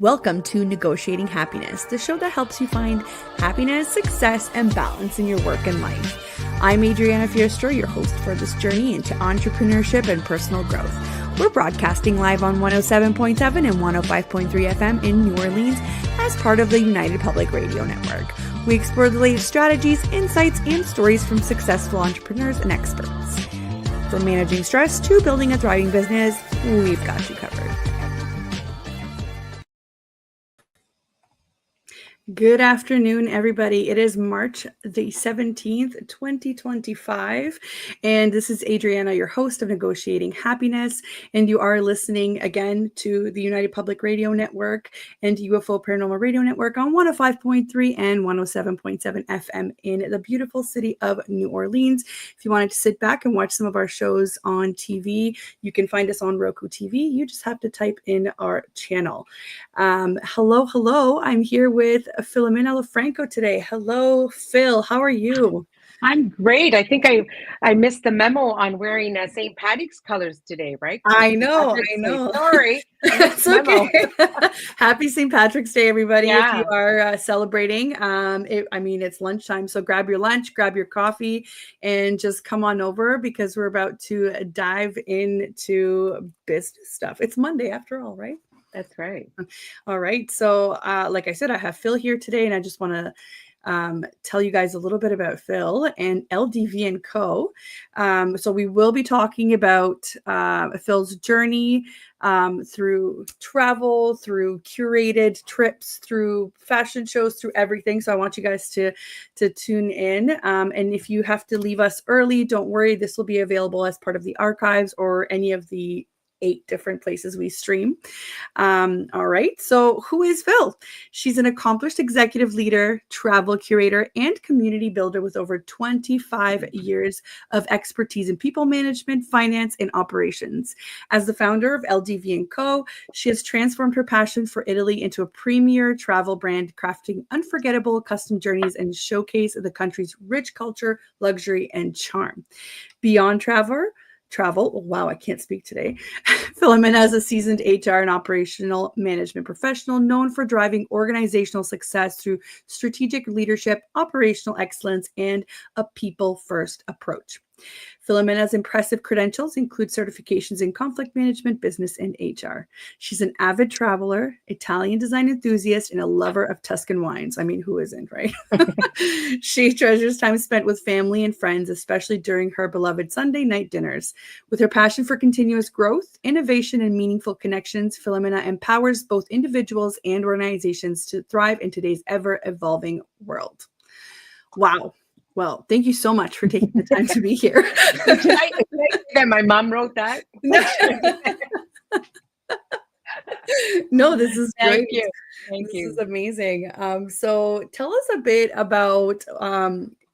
Welcome to Negotiating Happiness, the show that helps you find happiness, success, and balance in your work and life. I'm Adriana Fiestro, your host for this journey into entrepreneurship and personal growth. We're broadcasting live on 107.7 and 105.3 FM in New Orleans as part of the United Public Radio Network. We explore the latest strategies, insights, and stories from successful entrepreneurs and experts. From managing stress to building a thriving business, we've got you covered. Good afternoon, everybody. It is March the 17th, 2025, and this is Adriana, your host of Negotiating Happiness, and you are listening again to the United Public Radio Network and UFO Paranormal Radio Network on 105.3 and 107.7 FM in the beautiful city of New Orleans. If you wanted to sit back and watch some of our shows on TV, you can find us on Roku TV. You just have to type in our channel. Hello. I'm here with Filomena Lofranco today. Hello, Phil. How are you? I'm great. I think I missed the memo on wearing St. Patrick's colors today, right? I know. Sorry. It's okay. Happy St. Patrick's Day, everybody. Yeah. If you are celebrating, it's lunchtime. So grab your lunch, grab your coffee, and just come on over because we're about to dive into business stuff. It's Monday after all, right? That's right. All right. So like I said, I have Phil here today, and I just want to tell you guys a little bit about Phil and LDV&CO. So we will be talking about Phil's journey through travel, through curated trips, through fashion shows, through everything. So I want you guys to tune in. And if you have to leave us early, don't worry. This will be available as part of the archives or any of the 8 different places we stream. All right. So who is Phil? She's an accomplished executive leader, travel curator, and community builder with over 25 years of expertise in people management, finance, and operations. As the founder of LDV&CO, she has transformed her passion for Italy into a premier travel brand, crafting unforgettable custom journeys and showcase the country's rich culture, luxury, and charm. Beyond travel. Wow, I can't speak today. Filomena is a seasoned HR and operational management professional known for driving organizational success through strategic leadership, operational excellence, and a people-first approach. Filomena's impressive credentials include certifications in conflict management, business, and HR. She's an avid traveler, Italian design enthusiast, and a lover of Tuscan wines. I mean, who isn't, right? She treasures time spent with family and friends, especially during her beloved Sunday night dinners. With her passion for continuous growth, innovation, and meaningful connections, Filomena empowers both individuals and organizations to thrive in today's ever-evolving world. Wow. Well, thank you so much for taking the time to be here. Did I say that my mom wrote that? No, this is great. Thank you. This is amazing. So tell us a bit about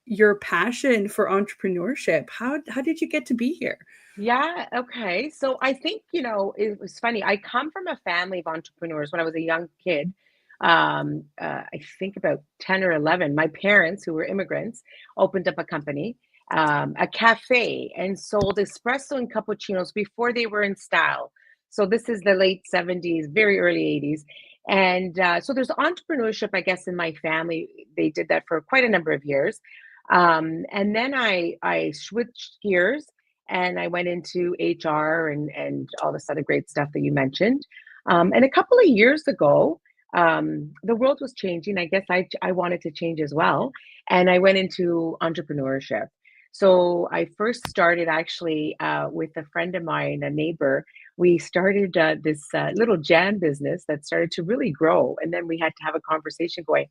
your passion for entrepreneurship. How did you get to be here? Yeah. Okay. So I think, it was funny. I come from a family of entrepreneurs when I was a young kid. I think about 10 or 11, my parents, who were immigrants, opened up a company, a cafe, and sold espresso and cappuccinos before they were in style. So this is the late 70s, very early 80s. And so there's entrepreneurship, I guess, in my family. They did that for quite a number of years. And then I switched gears and I went into HR and all this other great stuff that you mentioned. And a couple of years ago, the world was changing. I guess I wanted to change as well. And I went into entrepreneurship. So I first started actually with a friend of mine, a neighbor. We started this little jam business that started to really grow. And then we had to have a conversation going,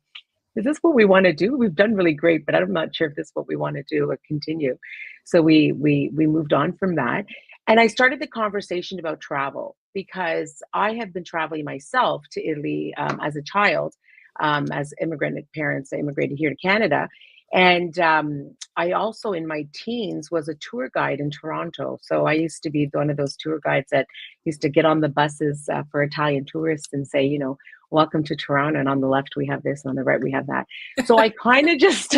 is this what we want to do? We've done really great, but I'm not sure if this is what we want to do or continue. So we moved on from that. And I started the conversation about travel because I have been traveling myself to Italy as a child, as immigrant parents. I immigrated here to Canada. And I also, in my teens, was a tour guide in Toronto. So I used to be one of those tour guides that used to get on the buses for Italian tourists and say, welcome to Toronto. And on the left, we have this, and on the right, we have that. So I kind of just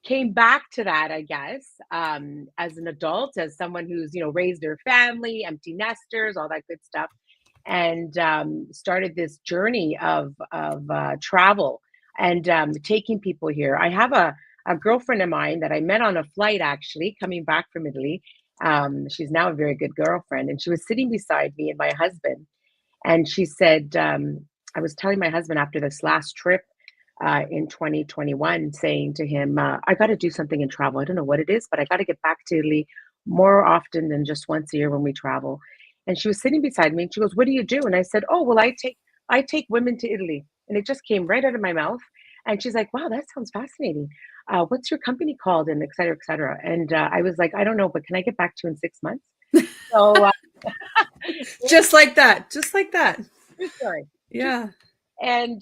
came back to that, I guess, as an adult, as someone who's, raised their family, empty nesters, all that good stuff. and started this journey of travel and taking people here. I have a girlfriend of mine that I met on a flight, actually, coming back from Italy. She's now a very good girlfriend, and she was sitting beside me and my husband. And she said, I was telling my husband after this last trip in 2021, saying to him, I got to do something in travel. I don't know what it is, but I got to get back to Italy more often than just once a year when we travel. And she was sitting beside me and she goes, what do you do? And I said, oh, well, I take women to Italy. And it just came right out of my mouth. And she's like, wow, that sounds fascinating. What's your company called? And et cetera, et cetera. And I was like, I don't know, but can I get back to you in 6 months? So Just like that. Just like that. true story. Yeah. And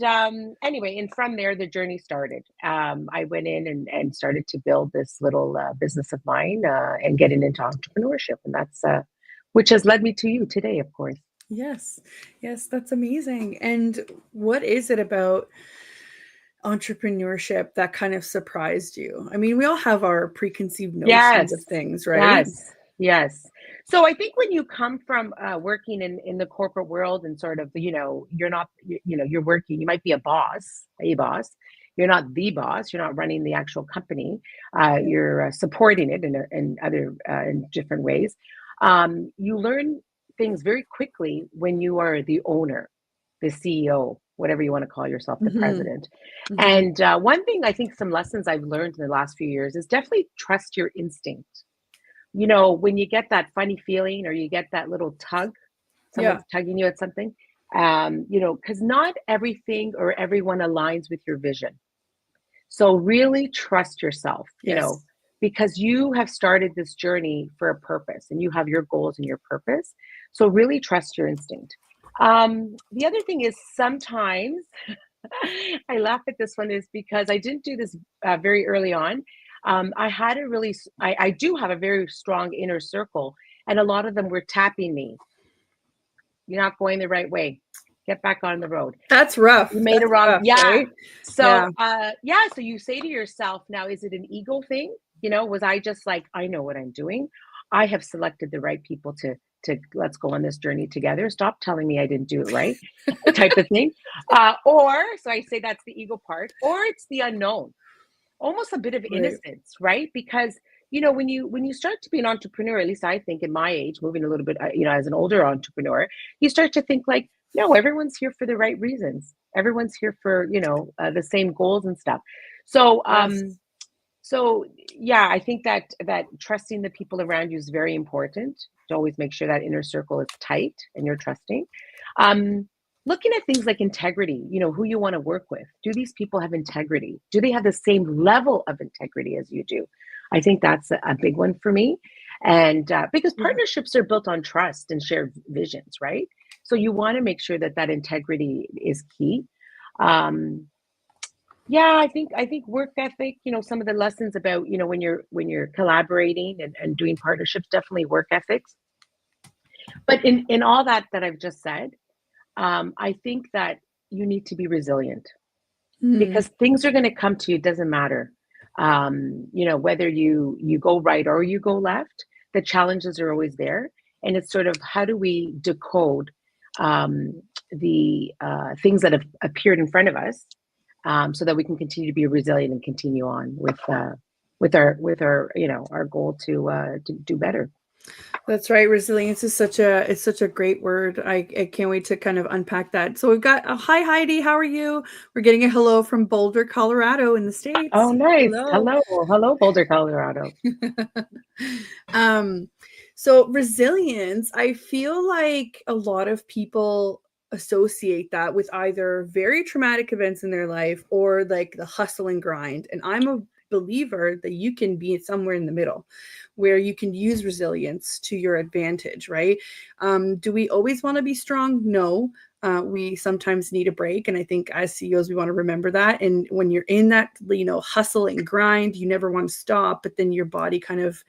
anyway, and from there, the journey started. I went in and started to build this little business of mine and getting into entrepreneurship. And that's which has led me to you today, of course. Yes. Yes, that's amazing. And what is it about entrepreneurship that kind of surprised you? I mean, we all have our preconceived notions of things, right? Yes. So I think when you come from working in the corporate world and sort of, you're not, you're working, you might be a boss. You're not the boss. You're not running the actual company. You're supporting it in other in different ways. You learn things very quickly when you are the owner, the CEO, whatever you want to call yourself, the president. And one thing I think some lessons I've learned in the last few years is definitely trust your instinct. When you get that funny feeling or you get that little tug, someone's tugging you at something, because not everything or everyone aligns with your vision. So really trust yourself, because you have started this journey for a purpose and you have your goals and your purpose. So really trust your instinct. The other thing is sometimes I laugh at this one is because I didn't do this very early on. I do have a very strong inner circle, and a lot of them were tapping me. You're not going the right way. Get back on the road. That's rough. You made a wrong. Right? So, so you say to yourself, now, is it an ego thing? Was I just like, I know what I'm doing. I have selected the right people to let's go on this journey together. Stop telling me I didn't do it right, type of thing. Or so I say that's the ego part, or it's the unknown. Almost a bit of innocence, right? Because when you start to be an entrepreneur, at least I think in my age, moving a little bit, as an older entrepreneur, you start to think like, no, everyone's here for the right reasons. Everyone's here for the same goals and stuff. So I think that trusting the people around you is very important. To always make sure that inner circle is tight and you're trusting. Looking at things like integrity, who you want to work with. Do these people have integrity? Do they have the same level of integrity as you do? I think that's a big one for me. And because partnerships are built on trust and shared visions, right? So you want to make sure that integrity is key. I think work ethic, some of the lessons about, when you're collaborating and doing partnerships, definitely work ethics. But in all that I've just said, I think that you need to be resilient because things are going to come to you. It doesn't matter, whether you go right or you go left, the challenges are always there. And it's sort of, how do we decode the things that have appeared in front of us so that we can continue to be resilient and continue on with our our goal to do better. That's right. Resilience is such a great word. I can't wait to kind of unpack that. So we've got hi Heidi, how are you? We're getting a hello from Boulder, Colorado in the States. Oh, nice. Hello, Boulder, Colorado. So resilience, I feel like a lot of people associate that with either very traumatic events in their life or like the hustle and grind. And I'm a believer that you can be somewhere in the middle where you can use resilience to your advantage, right? Do we always want to be strong? No. We sometimes need a break. And I think as CEOs, we want to remember that. And when you're in that, hustle and grind, you never want to stop, but then your body kind of,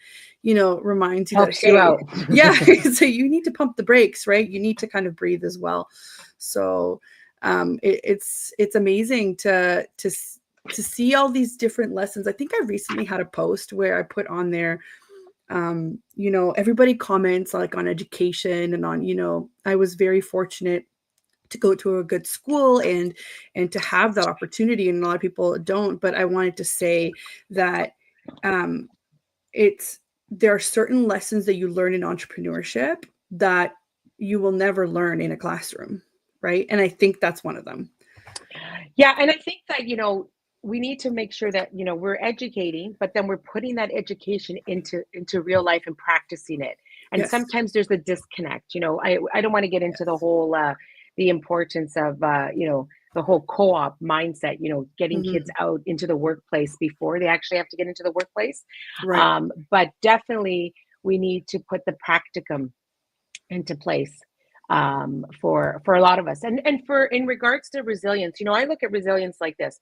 reminds you helps you out. Yeah. So you need to pump the brakes, right? You need to kind of breathe as well. So it's amazing to see all these different lessons. I think I recently had a post where I put on there, everybody comments like on education and on, I was very fortunate to go to a good school and to have that opportunity, and a lot of people don't. But I wanted to say that um, there are certain lessons that you learn in entrepreneurship that you will never learn in a classroom, right? And I think that's one of them. Yeah, and I think that, we need to make sure that, we're educating, but then we're putting that education into real life and practicing it. And Yes. sometimes there's a disconnect. I don't want to get into the Yes. whole the importance of the whole co-op mindset, getting kids Mhm. out into the workplace before they actually have to get into the workplace. Right. But definitely we need to put the practicum into place for a lot of us. And for in regards to resilience, I look at resilience like this.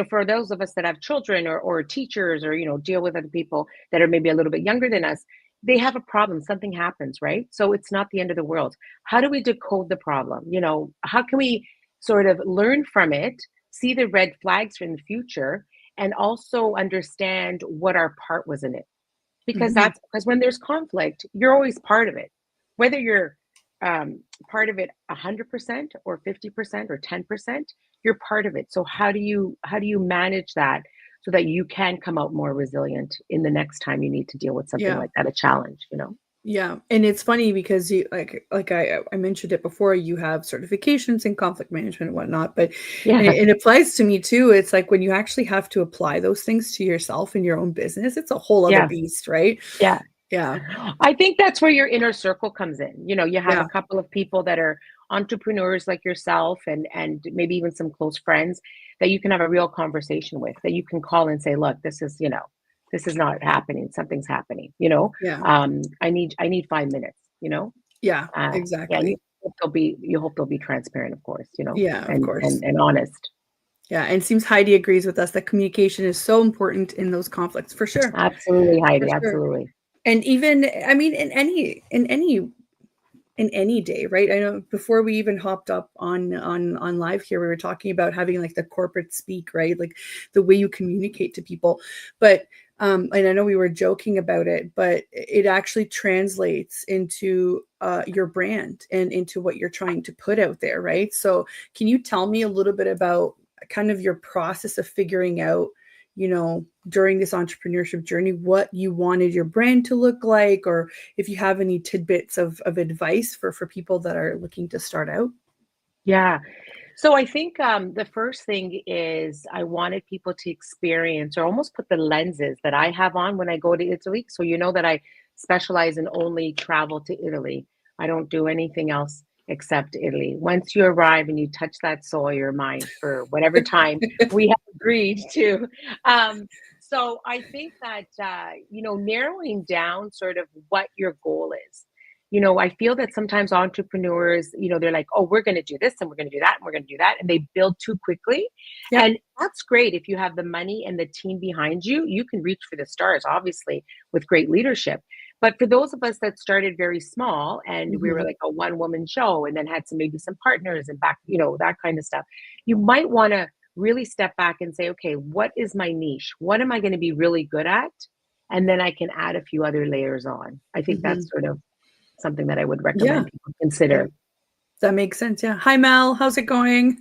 For those of us that have children or teachers or deal with other people that are maybe a little bit younger than us, they have a problem, something happens, right? So it's not the end of the world. How do we decode the problem? How can we sort of learn from it, see the red flags in the future, and also understand what our part was in it? Mhm. Because when there's conflict, you're always part of it, whether you're part of it 100% or 50% or 10%, you're part of it. So how do you manage that so that you can come out more resilient in the next time you need to deal with something Yeah. like that, a challenge? Yeah, and it's funny because you like I mentioned it before, you have certifications in conflict management and whatnot, but Yeah, it applies to me too. It's like when you actually have to apply those things to yourself in your own business, it's a whole other yeah, beast, right? yeah. Yeah. I think that's where your inner circle comes in. You have a Yeah. couple of people that are entrepreneurs like yourself and maybe even some close friends that you can have a real conversation with, that you can call and say, look, this is not happening. Something's happening. Yeah. I need 5 minutes, Yeah, yeah, and exactly. you hope they'll be transparent, of course, Yeah, of and course. and honest. Yeah, and it seems Heidi agrees with us that communication is so important in those conflicts, for sure. Absolutely, For Heidi. sure. Absolutely. And even, I mean, in any day, right? I know before we even hopped up on live here, we were talking about having like the corporate speak, right? Like the way you communicate to people. But and I know we were joking about it, but it actually translates into your brand and into what you're trying to put out there, right? So can you tell me a little bit about kind of your process of figuring out, during this entrepreneurship journey, what you wanted your brand to look like, or if you have any tidbits of advice for people that are looking to start out? Yeah. So I think the first thing is I wanted people to experience or almost put the lenses that I have on when I go to Italy. So you know that I specialize in only travel to Italy. I don't do anything else except Italy. Once you arrive and you touch that soil, you're mine for whatever time we have agreed to. So I think that narrowing down sort of what your goal is. I feel that sometimes entrepreneurs, they're like, oh, we're going to do this and we're going to do that and we're going to do that. And they build too quickly. Yep. And that's great. If you have the money and the team behind you, you can reach for the stars, obviously, with great leadership. But for those of us that started very small and we were Mhm. like a one woman show and then had maybe some partners and back, that kind of stuff, you might want to really step back and say, okay, what is my niche? What am I going to be really good at? And then I can add a few other layers on. I think that's Mhm. sort of something that I would Yeah. recommend people Yeah. consider. That makes sense. Yeah. Hi, Mel. How's it going?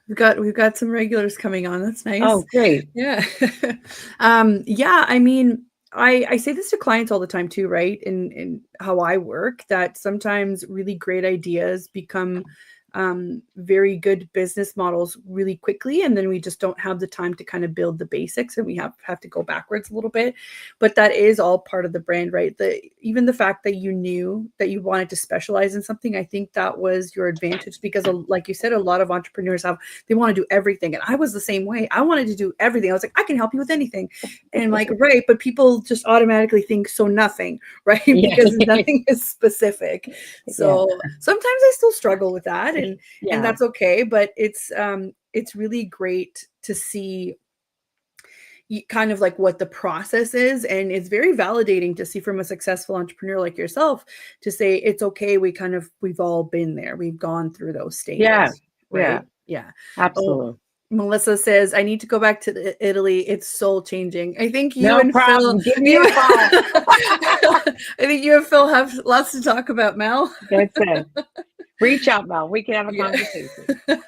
We've got some regulars coming on. That's Oh, nice. great. Yeah. Yeah, I mean, I say this to clients all the time too, right? In how I work, that sometimes really great ideas become very good business models really quickly, and then we just don't have the time to kind of build the basics, and we have to go backwards a little bit. But that is all part of the brand, right? Even the fact that you knew that you wanted to specialize in something, I think that was your advantage, because like you said, a lot of entrepreneurs they want to do everything, and I was the same way. I wanted to do everything. I was like, I can help you with anything, and like, right, but people just automatically think so nothing, right? Yeah. Because nothing is specific. Yeah. So sometimes I still struggle with that, and Yeah. that's okay. But it's really great to see kind of like what the process is, and it's very validating to see from a successful entrepreneur like yourself to say it's okay. We've all been there. We've gone through those Yeah. stages, Yeah. right? Yeah. Oh, Absolutely. Melissa says, I need to go back to Italy. It's soul changing. I think you No and Phil, problem. Give me a call. I think you and Phil have lots to talk about, Mel. That's it. Reach out, Mel. We can have a Yeah. conversation.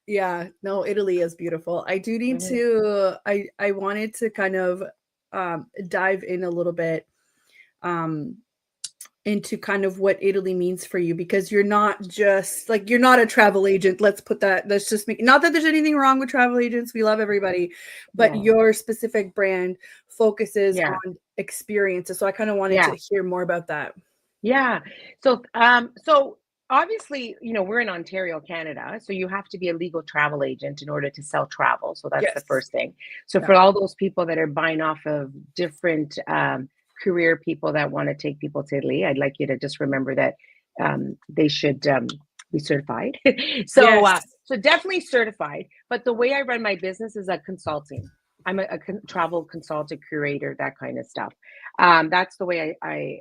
Yeah, no, Italy is beautiful. I do need Mhm. to, I wanted to kind of dive in a little bit um into kind of what Italy means for you, because you're not just like, you're not a travel agent. Let's put that, let's just make, not that there's anything wrong with travel agents. We love everybody, but No. your specific brand focuses Yeah. on experiences. So I kind of wanted Yeah. to hear more about that. Yeah. So obviously, we're in Ontario, Canada, so you have to be a legal travel agent in order to sell travel. So that's the Yes. first thing. So Yeah. for all those people that are buying off of different career people that want to take people to Italy, I'd like you to just remember that they should be certified. so Yes. uh, so definitely certified. But the way I run my business is a consulting. I'm a travel consultant, curator, that kind of stuff. That's the way I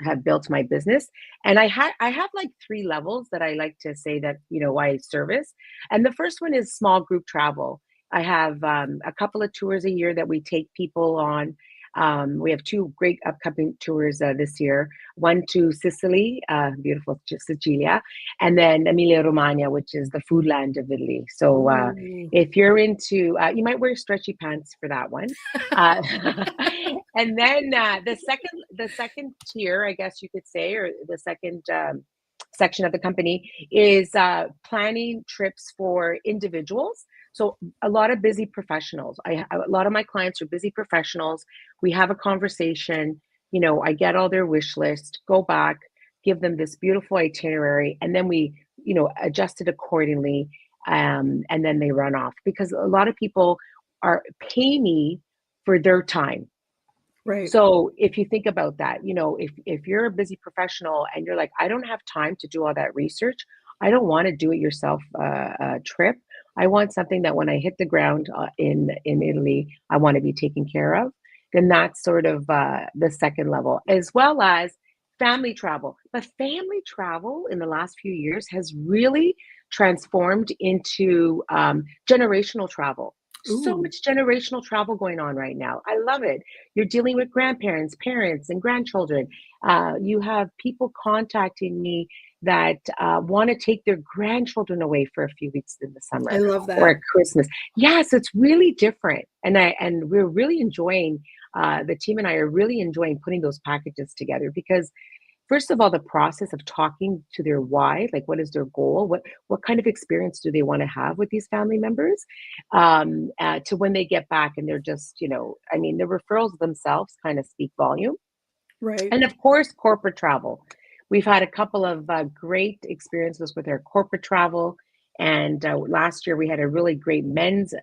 have built my business. And I have like three levels that I like to say that I service. And the first one is small group travel. I have a couple of tours a year that we take people on. We have two great upcoming tours this year. One to Sicily, beautiful Sicilia, and then Emilia Romagna, which is the food land of Italy. So Ooh. if you're into, you might wear stretchy pants for that one. Uh, and then the second tier, I guess you could say, or the second section of the company is planning trips for individuals. So a lot of busy professionals. A lot of my clients are busy professionals. We have a conversation. I get all their wish list, go back, give them this beautiful itinerary, and then we, adjust it accordingly. And then they run off because a lot of people are pay me for their time. Right. So if you think about that, if you're a busy professional and you're like, I don't have time to do all that research, I don't want to do it yourself trip. I want something that when I hit the ground in Italy, I want to be taken care of. Then that's sort of the second level, as well as family travel. But family travel in the last few years has really transformed into generational travel. So Ooh. much generational travel going on right now. I love it. You're dealing with grandparents, parents, and grandchildren. You have people contacting me that want to take their grandchildren away for a few weeks in the I summer love or that. at Christmas. Yes, it's really different, and we're really enjoying. The team and I are really enjoying putting those packages together because first of all, the process of talking to their why, like what is their goal, what kind of experience do they want to have with these family members, to when they get back and they're just, I mean, the referrals themselves kind of speak volume. Right. And of course, corporate travel. We've had a couple of great experiences with our corporate travel, and last year we had a really great men's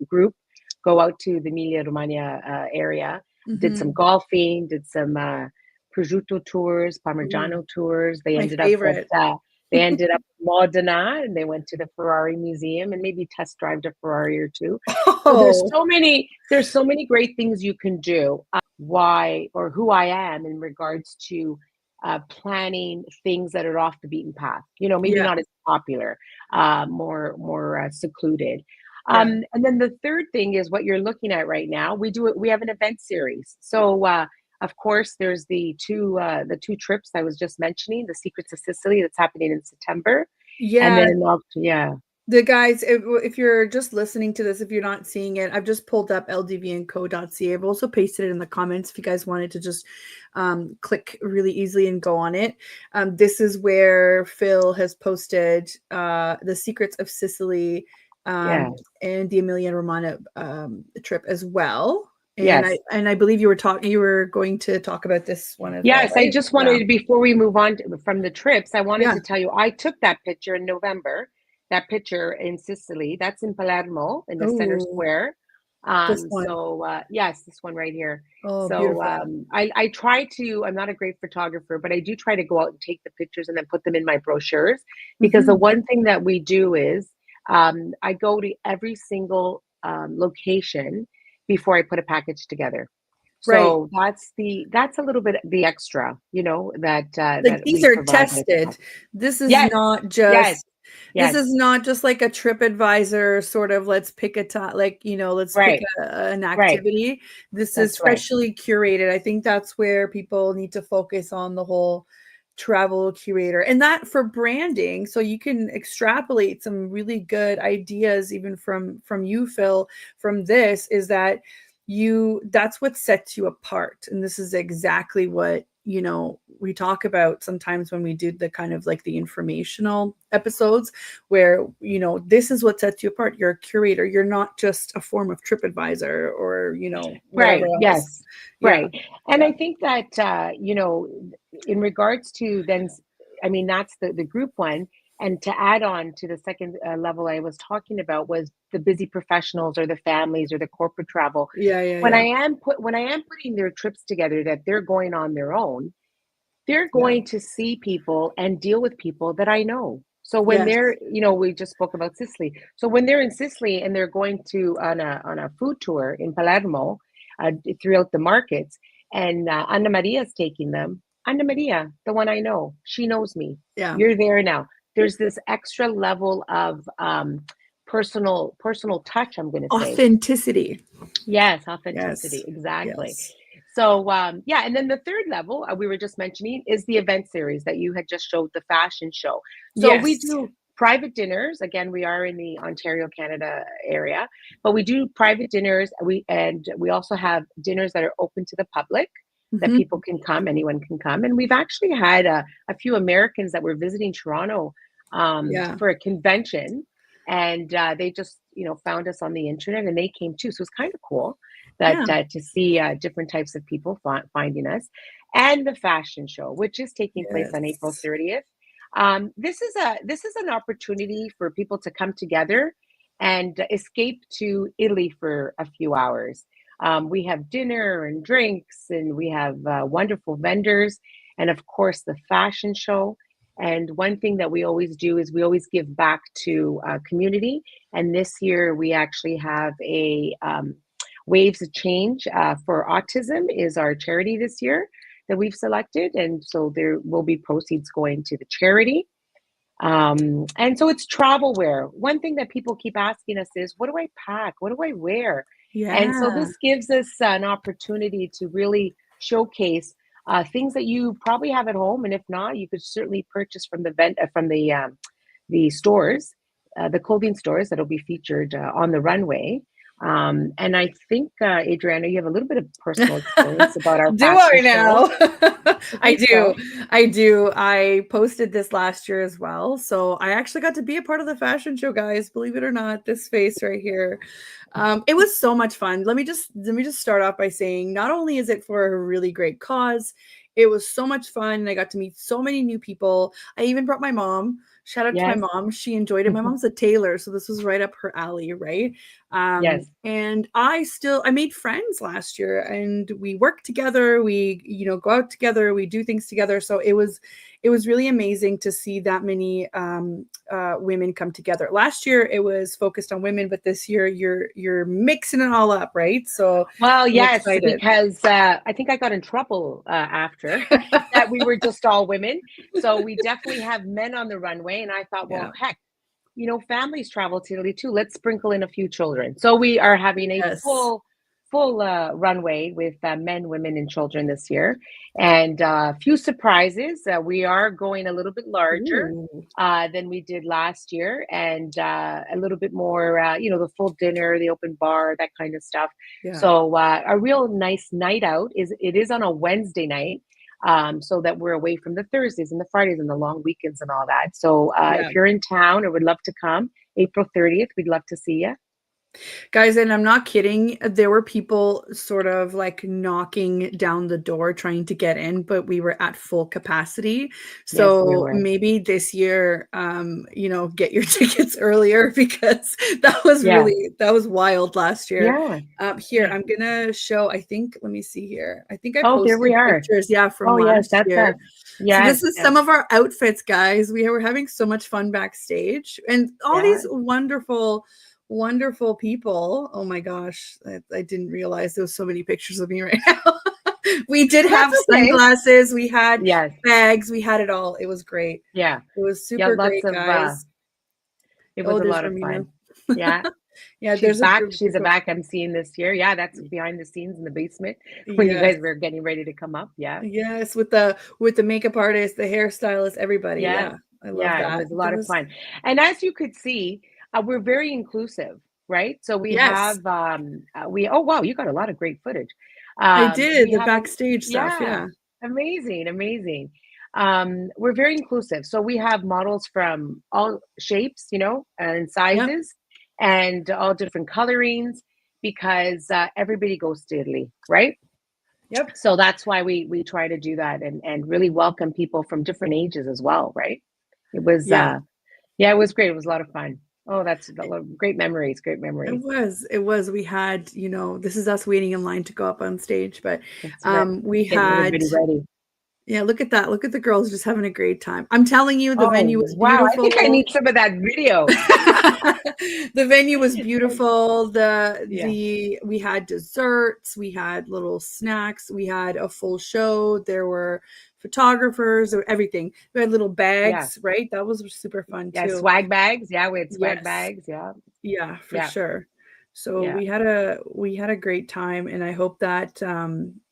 group go out to the Emilia Romagna area, did some Mm-hmm. golfing, did some prosciutto tours, Ooh, Parmigiano tours. They my ended up at favorite. Modena, and they went to the Ferrari Museum and maybe test drove a Ferrari or two. So Oh, there's so many great things you can do. Why or who I am in regards to planning things that are off the beaten path. Maybe yeah. not as popular, more secluded. Yeah. And then the third thing is what you're looking at right now. We have an event series. So of course, there's the two trips I was just mentioning, the Secrets of Sicily that's happening in September, and Yeah. then yeah, The guys, if you're just listening to this, if you're not seeing it, I've just pulled up ldvandco.ca. I've also pasted it in the comments if you guys wanted to just click really easily and go on it. This is where Phil has posted the Secrets of Sicily yeah, and the Emilia Romagna trip as well. And I yes. and I believe you were going to talk about this one as well, Yes, I right? just Yeah. wanted to, before we move on from the trips, I wanted Yeah. to tell you I took that picture in November, that picture in Sicily. That's in Palermo in the center Oh, square. this one. Yes, this one right here. Oh, So beautiful. I try to, I'm not a great photographer, but I do try to go out and take the pictures and then put them in my brochures because the Hmm. one thing that we do is I go to every single location before I put a package together. Right. So that's a little bit the extra, that Like, that these we are provide with the tested. package. This is Yes, not yes, just This Yes. is not just like a TripAdvisor sort of let's pick a top, like, let's pick Right. an Right. activity. This is That's right. freshly curated. I think that's where people need to focus on the whole travel curator and that for branding. So you can extrapolate some really good ideas even from you, Phil, from this is that that's what sets you apart. And this is exactly what we talk about sometimes when we do the kind of like the informational episodes where this is what sets you apart. You're a curator. You're not just a form of TripAdvisor or whatever Right. else. Yes. Yeah. Right. And Yeah. I think that, in regards to then, I mean, that's the group one. And to add on to the second level I was talking about was the busy professionals or the families or the corporate travel. Yeah. Yeah. Yeah. When I am putting their trips together that they're going on their own, they're Yeah. going to see people and deal with people that I know. So when Yes. they're, we just spoke about Sicily. So when they're in Sicily and they're going to on a food tour in Palermo, throughout the markets, and Anna Maria is taking them. Anna Maria, the one I know, she knows me. Yeah. You're there now. There's this extra level of personal touch. I'm going to say. Authenticity. Yes, Yes. authenticity, exactly. Yes. So, yeah, and then the third level we were just mentioning is the event series that you had just showed, the fashion show. So we Yes. do private dinners. Again, we are in the Ontario, Canada area, but we do private dinners. We also have dinners that are open to the public that Mhm. people can come, anyone can come. And we've actually had a few Americans that were visiting Toronto Yeah. for a convention, and they just found us on the internet and they came too. So it's kind of cool that Yeah. to see different types of people finding us, and the fashion show, which is taking place on April Yes. 30th. This is an opportunity for people to come together and escape to Italy for a few hours. We have dinner and drinks, and we have wonderful vendors, and of course the fashion show. And one thing that we always do is we always give back to community. And this year we actually have a Waves of Change for Autism is our charity this year that we've selected. And so there will be proceeds going to the charity. And so it's travel wear. One thing that people keep asking us is, what do I pack? What do I wear? And so Yeah. this gives us an opportunity to really showcase things that you probably have at home, and if not, you could certainly purchase from the stores, the clothing stores that'll be featured on the runway. And I think, Adriana, you have a little bit of personal experience about our Do fashion I show. now? I I think do. so. I do. I posted this last year as well. So I actually got to be a part of the fashion show, guys. Believe it or not, this face right here. It was so much fun. Let me just start off by saying not only is it for a really great cause, it was so much fun. And I got to meet so many new people. I even brought my mom. Shout out to my Yes. mom. She enjoyed it. My mom's a tailor, so this was right up her alley, right? Yes. And I made friends last year and we work together. We, go out together, we do things together. So it was really amazing to see that many women come together. Last year it was focused on women, but this year you're mixing it all up, right? So Well, I'm yes, excited. because I think I got in trouble after that we were just all women. So we definitely have men on the runway. And I thought, well, Yeah. heck, families travel to Italy too. Let's sprinkle in a few children. So we are having a Yes. full runway with men, women, and children this year, and a few surprises. We are going a little bit larger Ooh. than we did last year, and a little bit more, the full dinner, the open bar, that kind of stuff. Yeah. So a real nice night out. It is on a Wednesday night, so that we're away from the Thursdays and the Fridays and the long weekends and all that. So Yeah. if you're in town or would love to come, April 30th, we'd love to see you. Guys, and I'm not kidding. There were people sort of like knocking down the door trying to get in, but we were at full capacity. Yes, we So were. maybe this year, get your tickets earlier because Yeah. that was wild last year. Yeah. Here, Yeah. I'm gonna show, I think, let me see here. I think I Oh, there we posted are. pictures, yeah, from Oh, yes, last that's year. us. So Yes. this is Yes. some of our outfits, guys. We were having so much fun backstage and all Yeah. these wonderful people. Oh my gosh, I didn't realize there was so many pictures of me right now. We did Well, have that's okay. sunglasses, we had Yes. bags, we had it all. It was great. Yeah. It was Yeah. super great, guys. It Oh, was a there's lot of Romina. fun. Yeah. Yeah, there's a group She's a of back emceeing this year. Yeah, that's behind the scenes in the basement when you yes. guys were getting ready to come up. Yeah. Yes, with the makeup artist, the hairstylist, everybody. Yeah. Yeah, I love Yeah, it that. was a There lot of was fun. And as you could see, we're very inclusive, right? So we yes, have oh wow, you got a lot of great footage. I did We the have a backstage stuff. yeah, Yeah. amazing, amazing. We're very inclusive. So we have models from all shapes, and Yep. sizes and all different colorings because everybody goes to Italy, right? Yep. So that's why we try to do that and really welcome people from different ages as well, right? It was Yeah. yeah, it was great. It was a lot of fun. Oh, that's great memories, great It memories. was. It was. We had, this is us waiting in line to go up on stage, but That's right. we Getting had everybody ready. yeah, look at that. Look at the girls just having a great time. I'm telling you, the Oh, venue was wow. I think I beautiful. need some of that video. The venue was beautiful. Yeah, We had desserts, we had little snacks, we had a full show. There were photographers or everything. We had little yeah, bags, right? That was super fun yeah. too. Swag bags. Yeah, we had swag Yes. bags. Yeah, Yeah, for yeah, sure. So yeah, we had a great time, and I hope that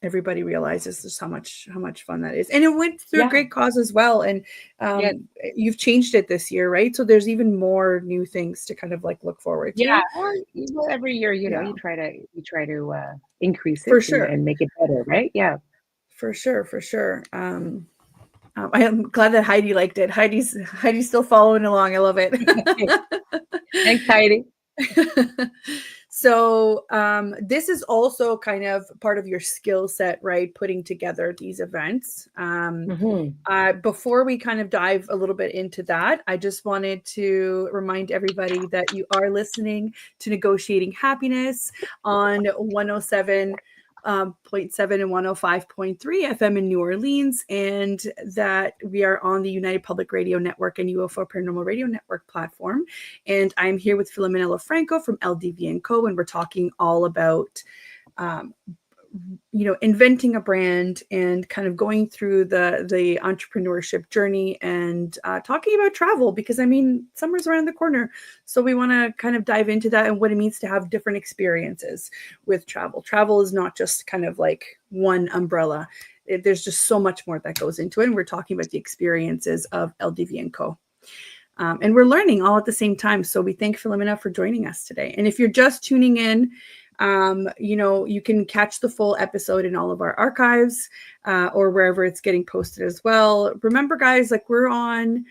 everybody realizes just how much fun that is. And it went through a yeah, great cause as well. And yeah, you've changed it this year, right? So there's even more new things to kind of like look forward yeah. to. Well, every year, Yeah, you try to increase for it sure, and make it better, right? Yeah. for sure, for sure. I am glad that Heidi liked it. Heidi's still following along. I love it. Thanks, Heidi. So this is also kind of part of your skill set, right? Putting together these events. Hmm. Before we kind of dive a little bit into that, I just wanted to remind everybody that you are listening to Negotiating Happiness on 107 point 7 and 105.3 FM in New Orleans, and that we are on the United Public Radio Network and UFO Paranormal Radio Network platform. And I'm here with Filomena Lofranco from LDV&CO, and we're talking all about um, inventing a brand and kind of going through the entrepreneurship journey and talking about travel, because I mean, summer's around the corner. So we want to kind of dive into that and what it means to have different experiences with travel. Travel is not just kind of like one umbrella. There's just so much more that goes into it. And we're talking about the experiences of LDV&Co. And we're learning all at the same time. So we thank Filomena for joining us today. And if you're just tuning in, you can catch the full episode in all of our archives or wherever it's getting posted as well. Remember, guys, like we're on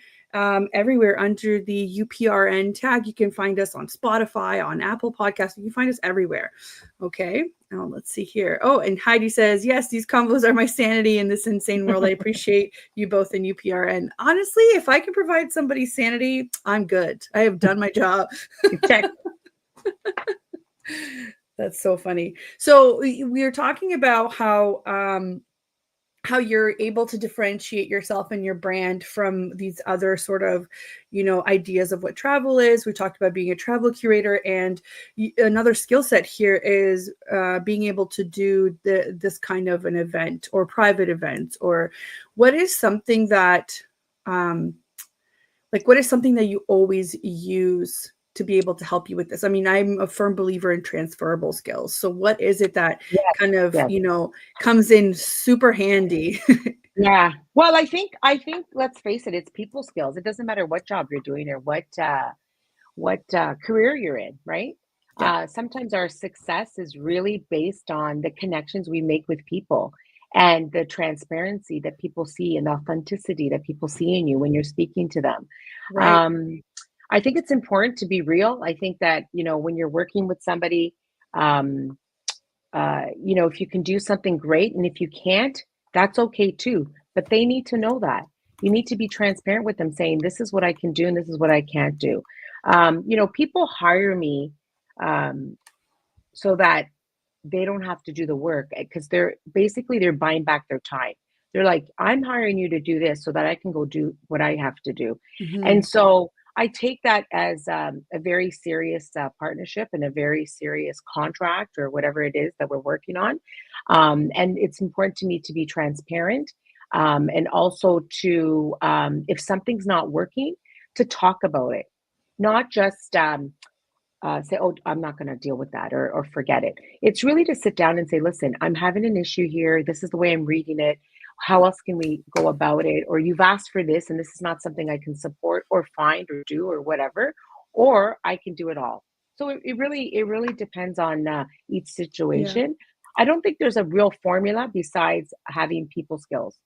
everywhere under the UPRN tag. You can find us on Spotify, on Apple Podcasts. You can find us everywhere. Okay. Now let's see here. Oh, and Heidi says, yes, these combos are my sanity in this insane world. I appreciate you both in UPRN. Honestly, if I can provide somebody sanity, I'm good. I have done my job. Check. That's so funny. So we were talking about how you're able to differentiate yourself and your brand from these other sort of, ideas of what travel is. We talked about being a travel curator, and another skill set here is being able to do this kind of an event or private events. Or what is something that, what is something that you always use to be able to help you with this? I mean, I'm a firm believer in transferable skills. So what is it that Yes, kind of, yes. comes in super handy? Yeah. Well, I think let's face it, it's people skills. It doesn't matter what job you're doing or what career you're in, right? Yeah, Sometimes our success is really based on the connections we make with people and the transparency that people see and the authenticity that people see in you when you're speaking to them. right. Um, I think it's important to be real. I think that, when you're working with somebody, um, if you can do something great, and if you can't, that's okay too. But they need to know that. You need to be transparent with them, saying, this is what I can do and this is what I can't do. People hire me um, so that they don't have to do the work because they're buying back their time. They're like, I'm hiring you to do this so that I can go do what I have to do. And Mhm. so I take that as a very serious partnership and a very serious contract or whatever it is that we're working on. And it's important to me to be transparent and also to, if something's not working, to talk about it. not just say, oh, I'm not going to deal with that, or forget it. It's really to sit down and say, listen, I'm having an issue here. This is the way I'm reading it. How else can we go about it? Or you've asked for this and this is not something I can support or find or do or whatever, or I can do it all. So it really depends on each Yeah. situation. I don't think there's a real formula besides having people skills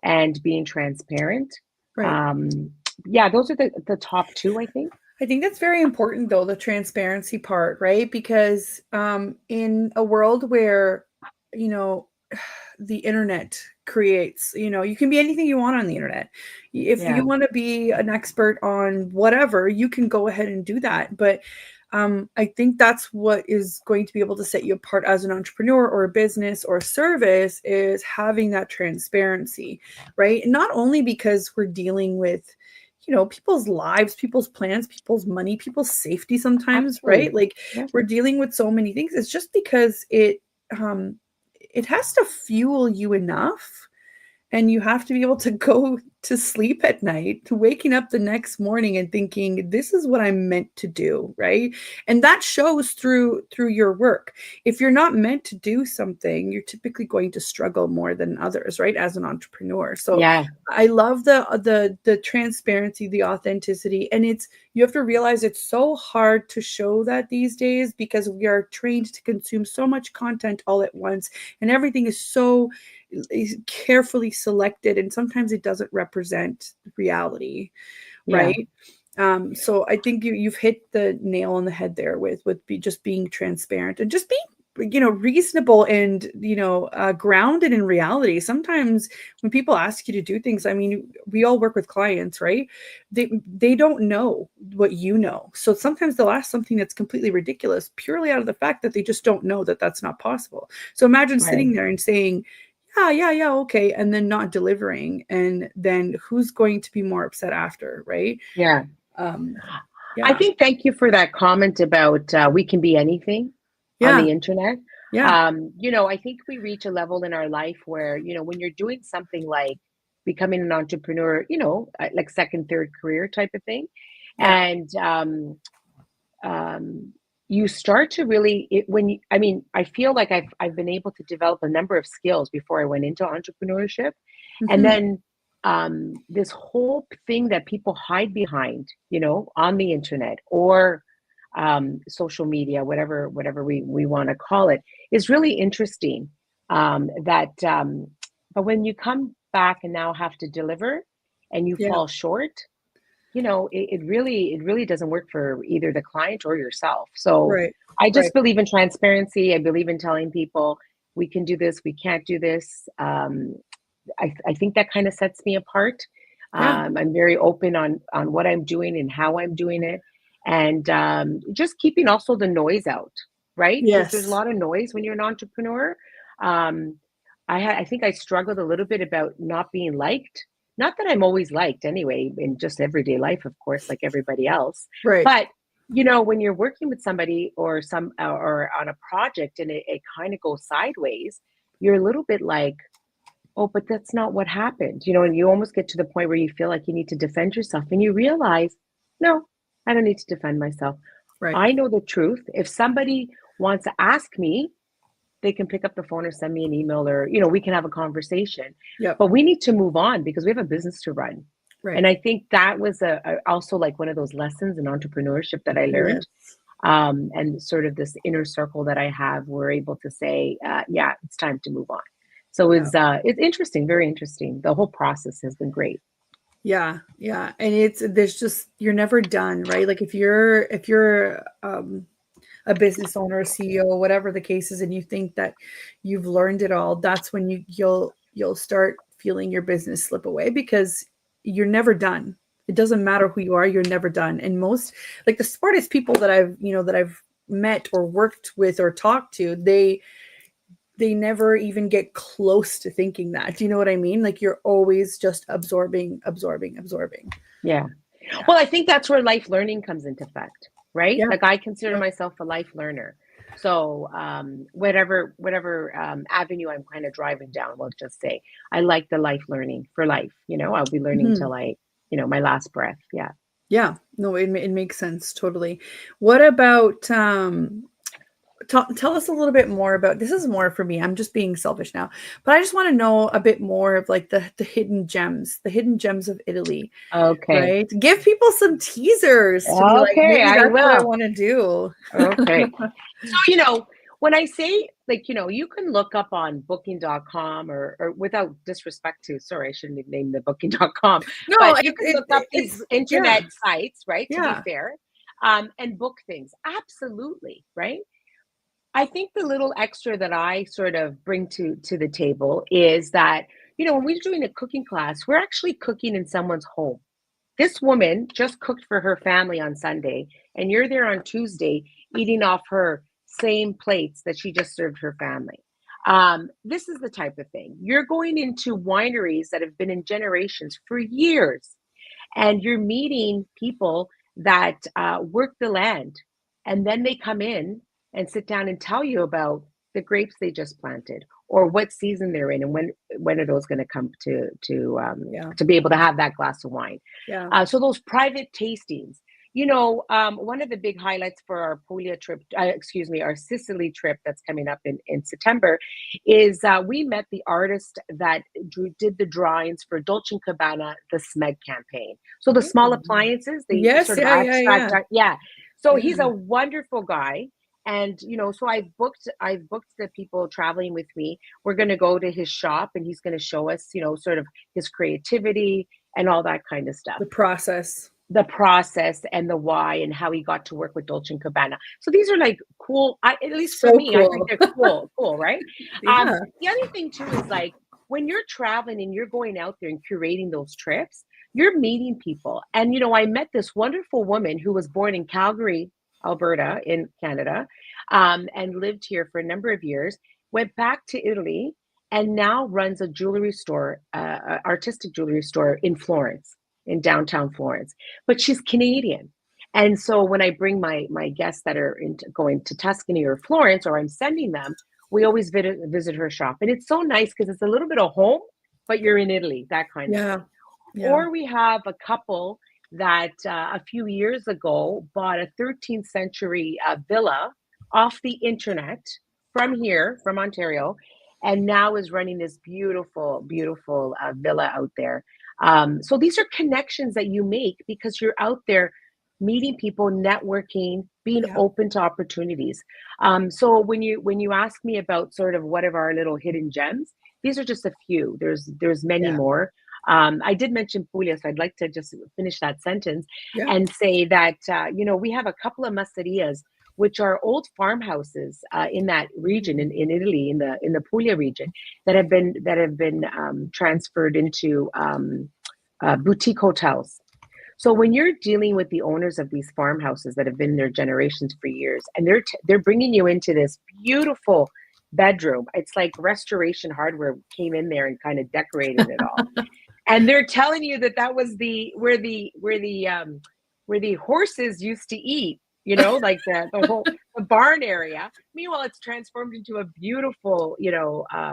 and being transparent. Right. Um, yeah, those are the top two, I think. I think that's very important though, the transparency part, right? Because in a world where, you know, the internet creates, you can be anything you want on the internet. If Yeah. you want to be an expert on whatever, you can go ahead and do that. But I think that's what is going to be able to set you apart as an entrepreneur or a business or a service, is having that transparency, right? And not only because we're dealing with, people's lives, people's plans, people's money, people's safety sometimes, right? Absolutely. Like, Yeah. we're dealing with so many things. It's just because it has to fuel you enough, and you have to be able to go to sleep at night, to waking up the next morning and thinking, this is what I'm meant to do, right? And that shows through your work. If you're not meant to do something, you're typically going to struggle more than others, right, as an entrepreneur. So Yeah. I love the transparency, the authenticity, and you have to realize it's so hard to show that these days, because we are trained to consume so much content all at once, and everything is so carefully selected, and sometimes it doesn't represent reality, Yeah. right? So I think you've hit the nail on the head there with just being transparent and just being, reasonable and, grounded in reality. Sometimes when people ask you to do things, I mean, we all work with clients, right? They don't know what you know. So sometimes they'll ask something that's completely ridiculous purely out of the fact that they just don't know that that's not possible. So imagine Right. sitting there and saying, yeah, okay, and then not delivering, and then who's going to be more upset after, right? Yeah. Um, I yeah, think thank you for that comment about we can be anything on yeah, the internet. yeah, I think we reach a level in our life where, when you're doing something like becoming an entrepreneur, like second, third career type of thing, yeah, and um, you start to really I mean, I feel like I've been able to develop a number of skills before I went into entrepreneurship, and mhm, then this whole thing that people hide behind, on the internet or social media, whatever we want to call it, is really interesting. But when you come back and now have to deliver, and you yeah, fall short, it really doesn't work for either the client or yourself. So right, I right, just believe in transparency. I believe in telling people we can do this, we can't do this. I think that kind of sets me apart. yeah, I'm very open on what I'm doing and how I'm doing it, and just keeping also the noise out, right? Because there's a yes, lot of noise when you're an entrepreneur. Um, I think I struggled a little bit about not being liked. Not that I'm always liked anyway, in just everyday life, of course, like everybody else. right, But when you're working with somebody or on a project and it kind of goes sideways, you're a little bit like, oh, but that's not what happened, and you almost get to the point where you feel like you need to defend yourself, and you realize, no, I don't need to defend myself. right, I know the truth. If somebody wants to ask me, they can pick up the phone or send me an email, or we can have a conversation. yep, But we need to move on because we have a business to run. And right, I think that was also like one of those lessons in entrepreneurship that I learned. yes, And sort of this inner circle that I have, we're able to say, yeah, it's time to move on. So yeah. it's interesting, very interesting. The whole process has been great. Yeah, yeah, and there's just, you're never done, right? Like, if you're a business owner, a CEO, whatever the case is, and you think that you've learned it all, that's when you'll start feeling your business slip away, because you're never done. It doesn't matter who you are, you're never done. And most, like, the smartest people that I've met or worked with or talked to, they never even get close to thinking that. Do you know what I mean? Like, you're always just absorbing, absorbing, absorbing. Yeah. Yeah. Well, I think that's where life learning comes into effect, right? Yeah. Like I consider Yeah. myself a life learner. So whatever avenue I'm kind of driving down, we'll just say I like the life learning for life. I'll be learning Mhm. till my last breath. Yeah. Yeah, no, it makes sense totally. What about tell us a little bit more about this is more for me. I'm just being selfish now, but I just want to know a bit more of like the hidden gems of Italy, Okay. right? Give people some teasers to be like, Okay, maybe I that's what I will. want to do. Okay. So, when I say, like, you can look up on booking.com, or without disrespect to, sorry, I shouldn't have named the booking.com, No, but you can look up these it's yeah, internet sites, right? To be yeah, fair, and book things. Absolutely, right? I think the little extra that I sort of bring to the table is that, when we're doing a cooking class, we're actually cooking in someone's home. This woman just cooked for her family on Sunday, and you're there on Tuesday eating off her same plates that she just served her family. This is the type of thing. You're going into wineries that have been in generations for years, and you're meeting people that work the land, and then they come in and sit down and tell you about the grapes they just planted, or what season they're in, and when are those going to come yeah, to be able to have that glass of wine. yeah. So those private tastings. One of the big highlights for our Puglia trip, excuse me, our Sicily trip that's coming up in September, is we met the artist that did the drawings for Dolce & Gabbana, the SMEG campaign. So the small Oh, appliances, the yes, sort of yeah, yeah, abstract yeah, art. Yeah. So he's yeah. a wonderful guy. And so I've booked the people traveling with me. We're going to go to his shop, and he's going to show us, sort of his creativity and all that kind of stuff, The process. the process and the why, and how he got to work with Dolce and Gabbana. So these are like cool. At least for So me, I think cool. they're cool, right? Yeah, The other thing too is, like, when you're traveling and you're going out there and curating those trips, you're meeting people. And I met this wonderful woman who was born in Calgary, Alberta, in Canada, and lived here for a number of years. Went back to Italy, and now runs a jewelry store, artistic jewelry store in Florence, in downtown Florence. But she's Canadian. And so when I bring my guests that are going to Tuscany or Florence, or I'm sending them, we always visit her shop. And it's so nice because it's a little bit of home, but you're in Italy, that kind of yeah, thing. yeah. Or we have a couple that a few years ago bought a 13th century villa off the internet from here, from Ontario, and now is running this beautiful, beautiful villa out there. So these are connections that you make because you're out there meeting people, networking, being Yeah, open to opportunities. So when you ask me about sort of what of our little hidden gems, these are just a few. There's many yeah, more. I did mention Puglia, so I'd like to just finish that sentence yeah. and say that we have a couple of masterias, which are old farmhouses in that region, Mm. in Italy, in the Puglia region, that have been transferred into boutique hotels. So when you're dealing with the owners of these farmhouses that have been there generations for years, and they're bringing you into this beautiful bedroom, it's like Restoration Hardware came in there and kind of decorated it all, and they're telling you that that was where the horses used to eat, like the barn area. Meanwhile, it's transformed into a beautiful,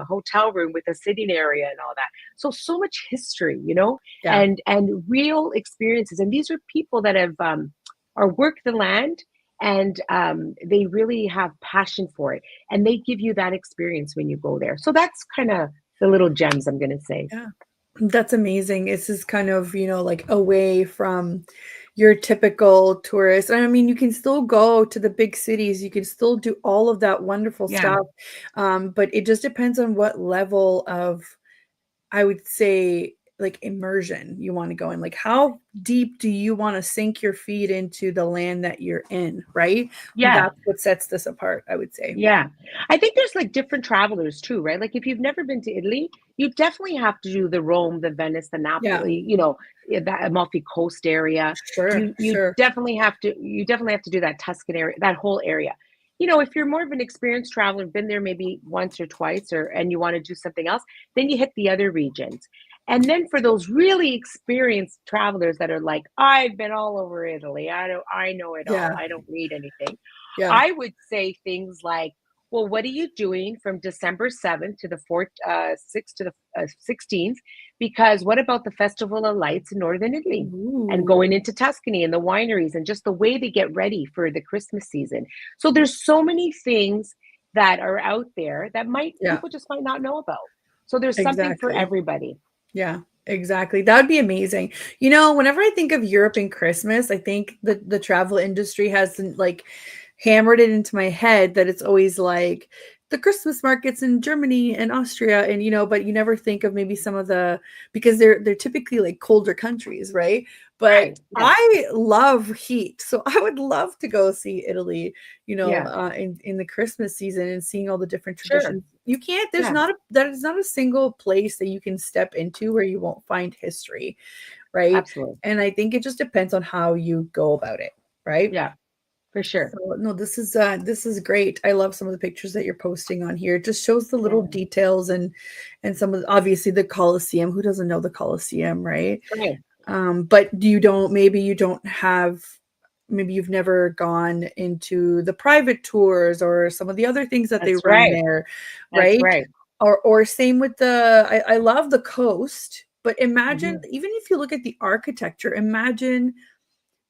hotel room with a sitting area and all that. So much history, Yeah, and real experiences. And these are people that have are worked the land, and they really have passion for it, and they give you that experience when you go there. So that's kind of the little gems, I'm going to say. yeah. That's amazing. This is kind of, like away from your typical tourist. And I mean, you can still go to the big cities, you can still do all of that wonderful Yeah. stuff. But it just depends on what level of, I would say, like immersion you want to go in. Like, how deep do you want to sink your feet into the land that you're in, right? Yeah. That's what sets this apart, I would say. Yeah. I think there's like different travelers too, right? Like if you've never been to Italy, you definitely have to do the Rome, the Venice, the Yeah, Napoli, that Amalfi Coast area. sure, You sure. definitely have to do that Tuscan area, that whole area. If you're more of an experienced traveler, been there maybe once or twice, and you want to do something else, then you hit the other regions. And then for those really experienced travelers that are like, I've been all over Italy. I know it all. Yeah, I don't need anything. yeah, I would say things like, well, what are you doing from December 7th to the 6th to the 16th? Because what about the Festival of Lights in Northern Italy and Ooh, going into Tuscany and the wineries and just the way they get ready for the Christmas season? So there's so many things that are out there that might yeah, people just might not know about. So there's something for exactly. everybody. Yeah, exactly. That would be amazing. You know, whenever I think of Europe and Christmas, I think the travel industry has like hammered it into my head that it's always like the Christmas markets in Germany and Austria and but you never think of maybe some of the because they're typically like colder countries, right? But Right. Yeah. I love heat. So I would love to go see Italy, Yeah. in the Christmas season and seeing all the different Sure. traditions. You can't, there's Yeah. not a that is not a single place that you can step into where you won't find history, right? Absolutely. And I think it just depends on how you go about it, right? Yeah. For sure. So no, this is great. I love some of the pictures that you're posting on here. It just shows the little Yeah. details and some of obviously the Colosseum. Who doesn't know the Colosseum, right? Right. But maybe you don't have, maybe you've never gone into the private tours or some of the other things that they That's run right. there, That's right? right. Or same with I love the coast, but imagine Mhm. even if you look at the architecture, imagine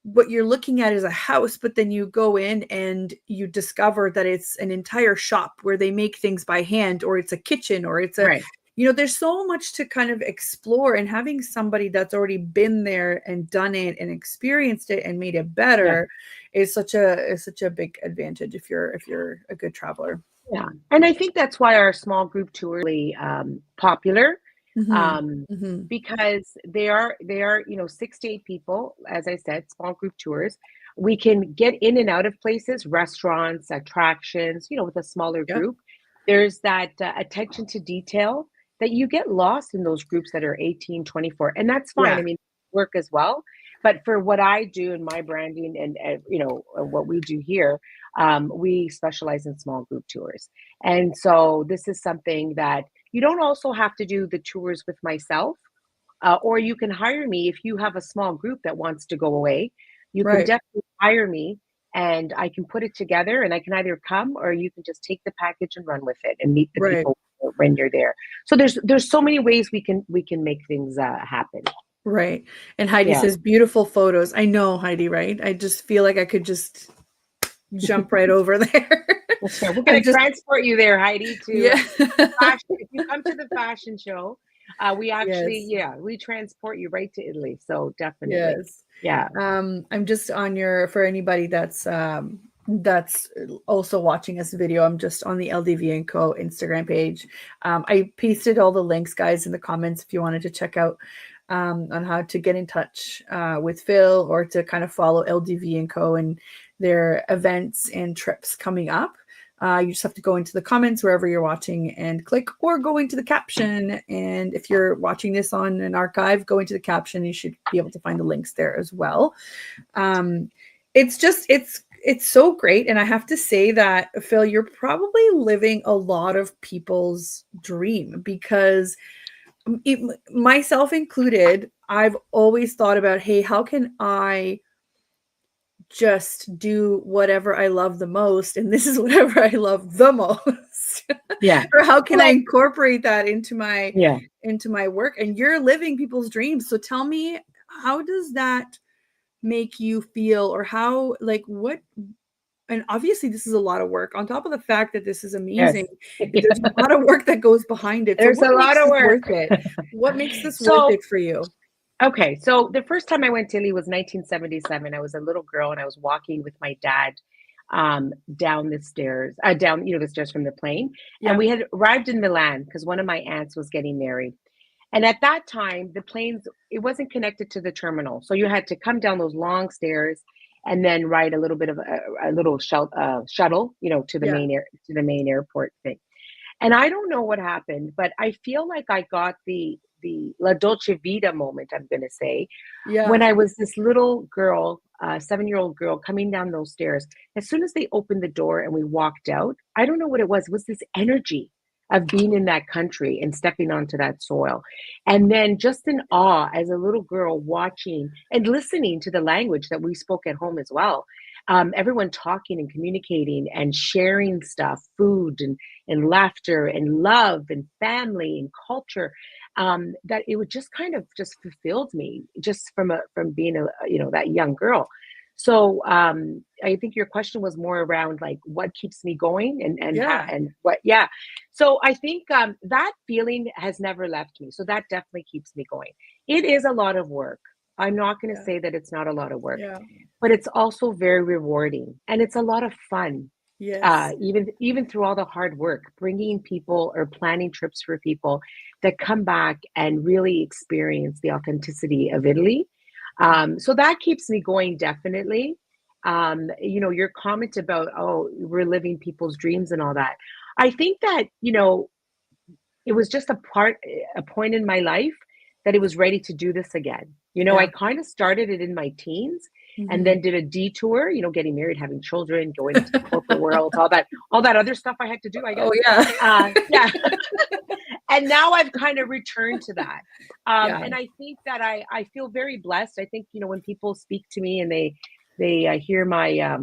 what you're looking at is a house, but then you go in and you discover that it's an entire shop where they make things by hand, or it's a kitchen, or it's a, Right. there's so much to kind of explore, and having somebody that's already been there and done it and experienced it and made it Yeah. better is such a big advantage if you're a good traveler. Yeah. And I think that's why our small group tours are really popular, Mhm. um, Mhm. because they are 6 to 8 people, as I said, small group tours. We can get in and out of places, restaurants, attractions, with a smaller Yep. group. There's that attention to detail that you get lost in those groups that are 18, 24, and that's fine. Yeah. I mean, work as well. But for what I do in my branding and what we do here, we specialize in small group tours. And so this is something that you don't also have to do the tours with myself, or you can hire me if you have a small group that wants to go away. You can Right. definitely hire me and I can put it together and I can either come or you can just take the package and run with it and meet the Right. people when you're there. So there's so many ways we can make things happen. Right. And Heidi Yeah. says beautiful photos. I know, Heidi, right? I just feel like I could just jump right over there. That's right. We're I'm gonna just transport you there, Heidi, to yeah. the fashion. If you come to the fashion show, we actually, Yes. yeah, we transport you right to Italy. So definitely, Yes. yeah, I'm just on for anybody that's also watching this video, I'm just on the LDV&CO Instagram page. I pasted all the links, guys, in the comments if you wanted to check out on how to get in touch with Phil or to kind of follow LDV&CO and their events and trips coming up. You just have to go into the comments wherever you're watching and click, or go into the caption. And if you're watching this on an archive, go into the caption. You should be able to find the links there as well. Um, it's so great, and I have to say that Phil, you're probably living a lot of people's dream because myself included, I've always thought about, hey, how can I just do whatever I love the most, and this is whatever I love the most. yeah. Or how can I Well, incorporate that yeah. into my work? And you're living people's dreams. So tell me, how does that make you feel, or how, like, what, and obviously this is a lot of work on top of the fact that this is Yes. amazing. There's a lot of work that goes behind it. So There's what a lot makes of this work. worth it? What makes this worth So it for you? okay, so the first time I went to Italy was 1977. I was a little girl and I was walking with my dad down the stairs, down, the stairs from the plane. And Yeah, we had arrived in Milan because one of my aunts was getting married. And at that time, the planes, it wasn't connected to the terminal. So you had to come down those long stairs and then ride a little bit of a little shuttle, to the yeah, main airport thing. And I don't know what happened, but I feel like I got the La Dolce Vita moment, I'm gonna say, when yeah. I was this little girl, 7-year-old girl coming down those stairs. As soon as they opened the door and we walked out, I don't know what it was. It was this energy of being in that country and stepping onto that soil. And then just in awe as a little girl watching and listening to the language that we spoke at home as well. everyone talking and communicating and sharing stuff, food and laughter and love and family and culture, that it would just kind of just fulfilled me just from being that young girl. So I think your question was more around like what keeps me going and how Yeah. and what, yeah. So I think that feeling has never left me. So that definitely keeps me going. It is a lot of work. I'm not going to Yeah. say that it's not a lot of work, Yeah. but it's also very rewarding and it's a lot of fun. Yes. Even through all the hard work, bringing people or planning trips for people that come back and really experience the authenticity of Italy. So that keeps me going definitely. Your comment about, oh, we're living people's dreams and all that. I think that, it was just a point in my life that it was ready to do this again. I Yeah. kind of started it in my teens and Hmm. then did a detour, getting married, having children, going into the corporate world, all that other stuff I had to do, I guess. Oh, yeah. Yeah. And now I've kind of returned to that. Yeah. And I think that I feel very blessed. I think, when people speak to me and they hear my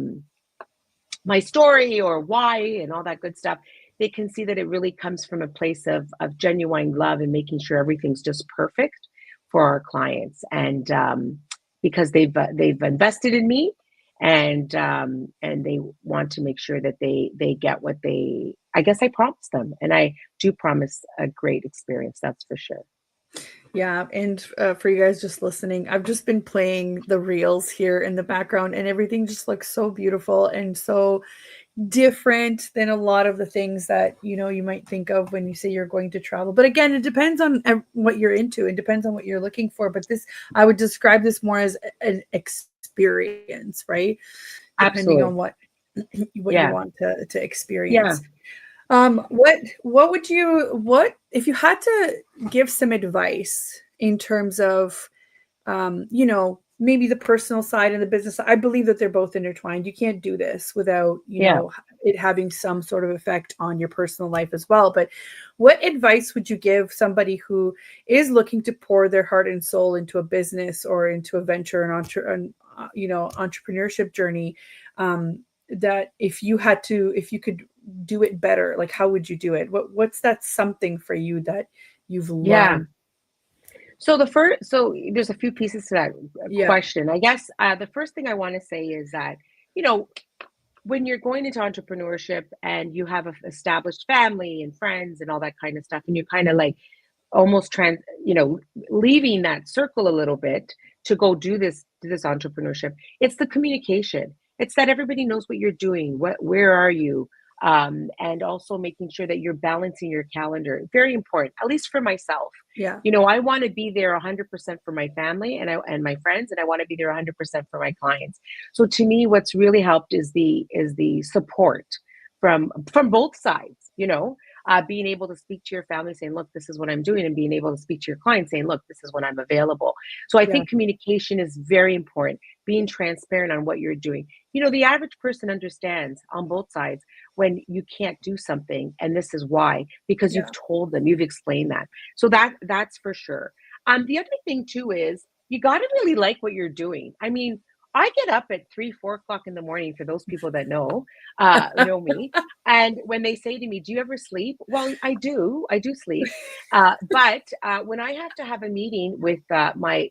story or why and all that good stuff, they can see that it really comes from a place of genuine love and making sure everything's just perfect for our clients. And because they've invested in me, and they want to make sure that they get what I guess I promised them, and I do promise a great experience. That's for sure. Yeah, and for you guys just listening, I've just been playing the reels here in the background, and everything just looks so beautiful and so different than a lot of the things that you might think of when you say you're going to travel. But again, it depends on what you're into. It depends on what you're looking for. But this, I would describe this more as an experience, right? Depending on Absolutely. what you Yeah. want to Yeah. experience. What would you what if you had to give some advice in terms of maybe the personal side and the business side? I believe that they're both intertwined. You can't do this without, Yeah. it having some sort of effect on your personal life as well. But what advice would you give somebody who is looking to pour their heart and soul into a business or into a venture, entrepreneurship journey? That if you could do it better, like how would you do it? What's that something for you that you've Yeah. learned? So there's a few pieces to that Yeah. question. I guess the first thing I want to say is that, you know, when you're going into entrepreneurship and you have an established family and friends and all that kind of stuff, and you're kind of like almost leaving that circle a little bit to go do this entrepreneurship, it's the communication. It's that everybody knows what you're doing, where are you, and also making sure that you're balancing your calendar. Very important, at least for myself. Yeah. I want to be there 100% for my family and my friends, and I want to be there 100% for my clients. So to me, what's really helped is the support from both sides. Being able to speak to your family, saying, look, this is what I'm doing, and being able to speak to your clients, saying, look, this is when I'm available. So I Yeah. think communication is very important, being transparent on what you're doing. The average person understands on both sides when you can't do something, and this is why, because Yeah. you've told them, you've explained that. So that's for sure. The other thing too is you got to really like what you're doing. I mean, I get up at 3, 4 o'clock in the morning, for those people that know me. And when they say to me, do you ever sleep? Well, I do sleep. But when I have to have a meeting with my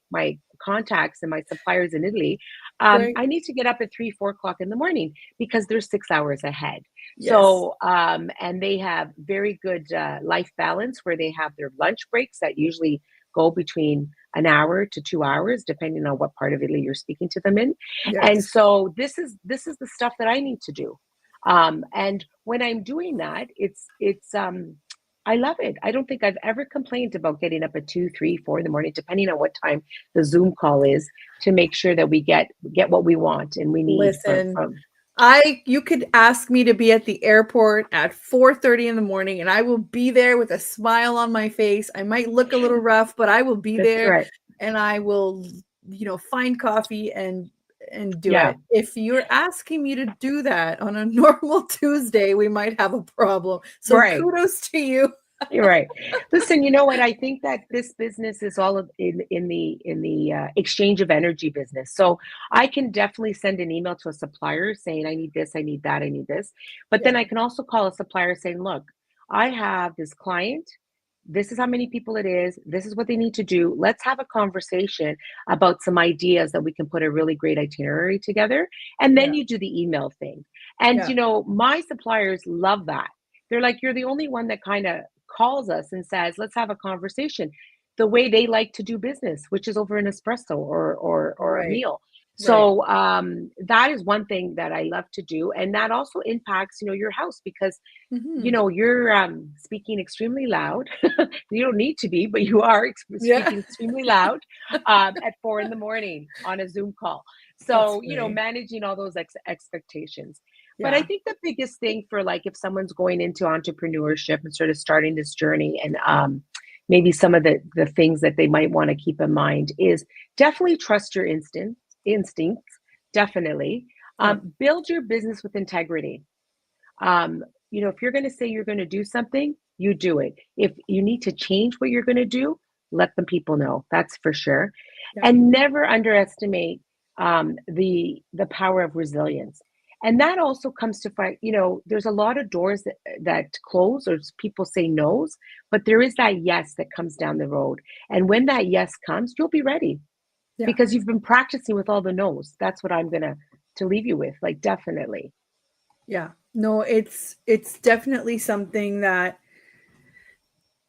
contacts and my suppliers in Italy, Right. I need to get up at 3, 4 o'clock in the morning because they're 6 hours ahead. Yes. So, and they have very good life balance where they have their lunch breaks that usually go between an hour to 2 hours, depending on what part of Italy you're speaking to them in. And Yes. so this is the stuff that I need to do. And when I'm doing that, it's I love it. I don't think I've ever complained about getting up at 2, 3, 4 in the morning, depending on what time the Zoom call is, to make sure that we get what we want and we need Listen, from. you could ask me to be at the airport at 4:30 in the morning, and I will be there with a smile on my face. I might look a little rough, but I will be That's there, right. and I will, find coffee and do Yeah. it. If you're asking me to do that on a normal Tuesday, we might have a problem. So Right. kudos to you. You're right. Listen, you know what? I think that this business is all in the exchange of energy business. So I can definitely send an email to a supplier saying, I need this, I need that, I need this. But then Yeah, I can also call a supplier saying, look, I have this client. This is how many people it is. This is what they need to do. Let's have a conversation about some ideas that we can put a really great itinerary together. And then yeah, you do the email thing. And, yeah, my suppliers love that. They're like, you're the only one that kind of calls us and says, "Let's have a conversation." The way they like to do business, which is over an espresso or a right, meal. right. So that is one thing that I love to do, and that also impacts, your house because Hmm. you're speaking extremely loud. You don't need to be, but you are Yeah, speaking extremely loud at 4 in the morning on a Zoom call. that's So funny. managing all those expectations. But I Yeah. think the biggest thing for like if someone's going into entrepreneurship and sort of starting this journey and maybe some of the things that they might want to keep in mind is definitely trust your instincts, definitely. Yeah. Build your business with integrity. If you're going to say you're going to do something, you do it. If you need to change what you're going to do, let the people know. That's for sure. Yeah. And never underestimate the power of resilience. And that also comes to fight. There's a lot of doors that close or people say no's, but there is that yes that comes down the road. And when that yes comes, you'll be ready Yeah. because you've been practicing with all the no's. That's what I'm gonna to leave you with. Like definitely. Yeah. No, it's definitely something that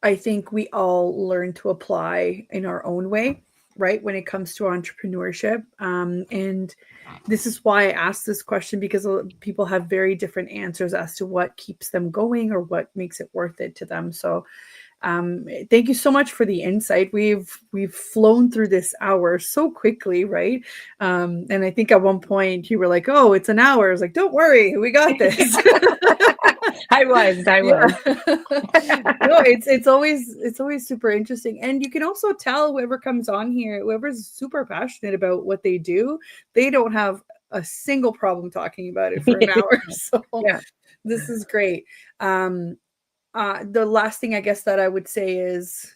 I think we all learn to apply in our own way, right? When it comes to entrepreneurship. And this is why I asked this question because people have very different answers as to what keeps them going or what makes it worth it to them. So thank you so much for the insight. We've flown through this hour so quickly, right? And I think at one point you were like, "Oh, it's an hour." I was like, "Don't worry, we got this." I Yeah. was. No, it's always super interesting. And you can also tell whoever comes on here, whoever's super passionate about what they do, they don't have a single problem talking about it for an hour. So Yeah, this is great. Um, the last thing I guess that I would say is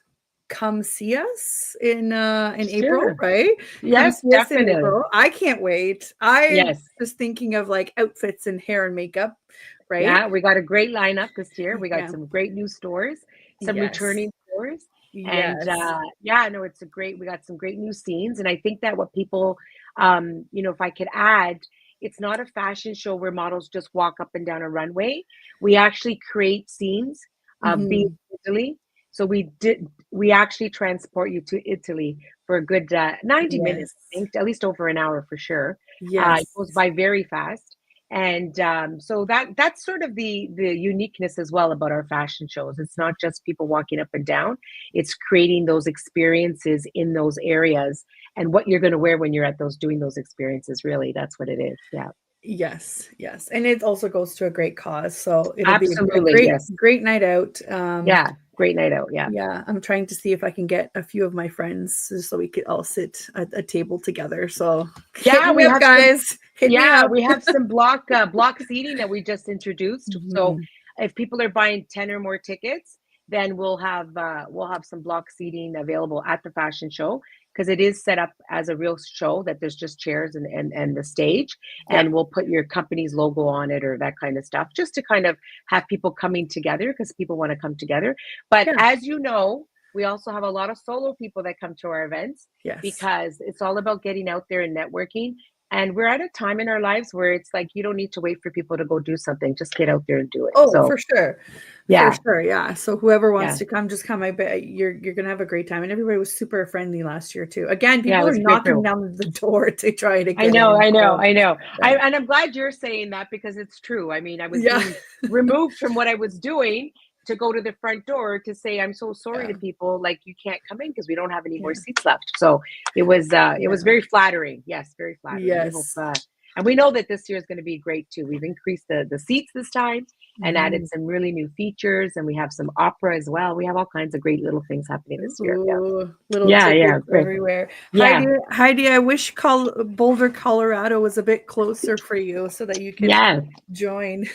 come see us in April, sure. right? Come Yes, see us in definitely. April. I can't wait. I'm Yes. just thinking of like outfits and hair and makeup, right? Yeah, we got a great lineup this year. We got Yeah. some great new stores, some Yes. returning stores. And Yes. yeah, no, we got some great new scenes. And I think that what people, if I could add, it's not a fashion show where models just walk up and down a runway. We actually create scenes being Mhm. in Italy. So we actually transport you to Italy for a good 90 minutes, Yes. I think, at least over an hour for sure. It Yes. goes by very fast. And so that's sort of the uniqueness as well about our fashion shows. It's not just people walking up and down; it's creating those experiences in those areas and what you're going to wear when you're at those doing those experiences. Really, that's what it is. Yeah, Yes. Yes. And it also goes to a great cause. So it'll be a absolutely. great, Yes. great night out. Yeah. Great night out. Yeah. Yeah, I'm trying to see if I can get a few of my friends just so we could all sit at a table together. So hit Yeah. me up, guys. Hit me up. We have some block seating that we just introduced. So Mhm. if people are buying 10 or more tickets, then we'll have some block seating available at the fashion show because it is set up as a real show that there's just chairs and the stage, Yeah. and we'll put your company's logo on it or that kind of stuff just to kind of have people coming together because people want to come together. But Yeah. as you know, we also have a lot of solo people that come to our events Yes. because it's all about getting out there and networking, and we're at a time in our lives where it's like you don't need to wait for people to go do something. Just get out there and do it. Oh, So for sure. For yeah, sure. Yeah. So whoever wants yeah, to come, just come. I bet you're gonna have a great time. And everybody was super friendly last year too. Again, yeah. It people are was a great knocking crew. down the door to try to I get know, in. I know, So I know. yeah. And I'm glad you're saying that because it's true. I mean, I was Yeah. being removed from what I was doing to go to the front door to say, I'm so sorry Yeah. to people, like you can't come in because we don't have any more Yeah. seats left. So it was Yeah. very flattering. Yes, very flattering. We hope Yes. and we know that this year is going to be great too. We've increased the seats this time and added Mhm. some really new features. And we have some opera as well. We have all kinds of great little things happening this year. Yeah. Ooh, little Yeah. Yeah. tidbits Great. everywhere. Yeah. Heidi, I wish Boulder, Colorado was a bit closer for you so that you could Yeah. join.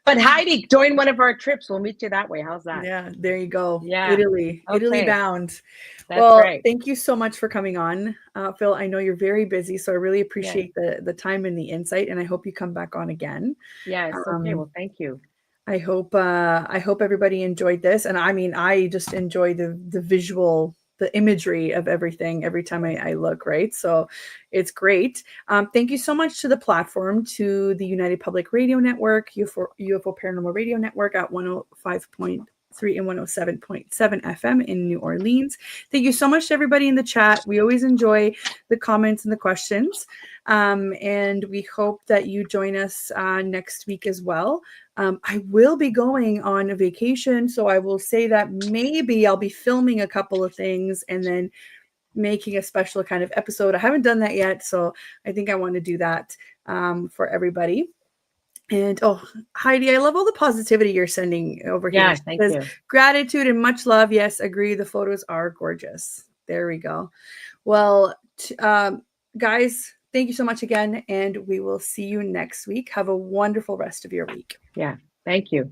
But Heidi, join one of our trips. We'll meet you that way. How's that? Yeah, there you go. Yeah. Italy Okay. bound. That's Well, right. thank you so much for coming on, Phil. I know you're very busy, so I really Yeah. appreciate the time and the insight, and I hope you come back on again. Yes. Okay. Um, Well, thank you. I hope everybody enjoyed this, and I mean, I just enjoy the visual, the imagery of everything every time I look, right? So it's great. Thank you so much to the platform, to the United Public Radio Network, UFO Paranormal Radio Network at 105.3 and 107.7 FM in New Orleans. Thank you so much to everybody in the chat. We always enjoy the comments and the questions. And we hope that you join us next week as well. I will be going on a vacation, so I will say that maybe I'll be filming a couple of things and then making a special kind of episode. I haven't done that yet, so I think I want to do that for everybody. And oh, Heidi, I love all the positivity you're sending over here. Yeah. She Thank says, you. gratitude and much love. Yes, agree. The photos are gorgeous. There we go. Well, guys, thank you so much again, and we will see you next week. Have a wonderful rest of your week. Yeah. Thank you.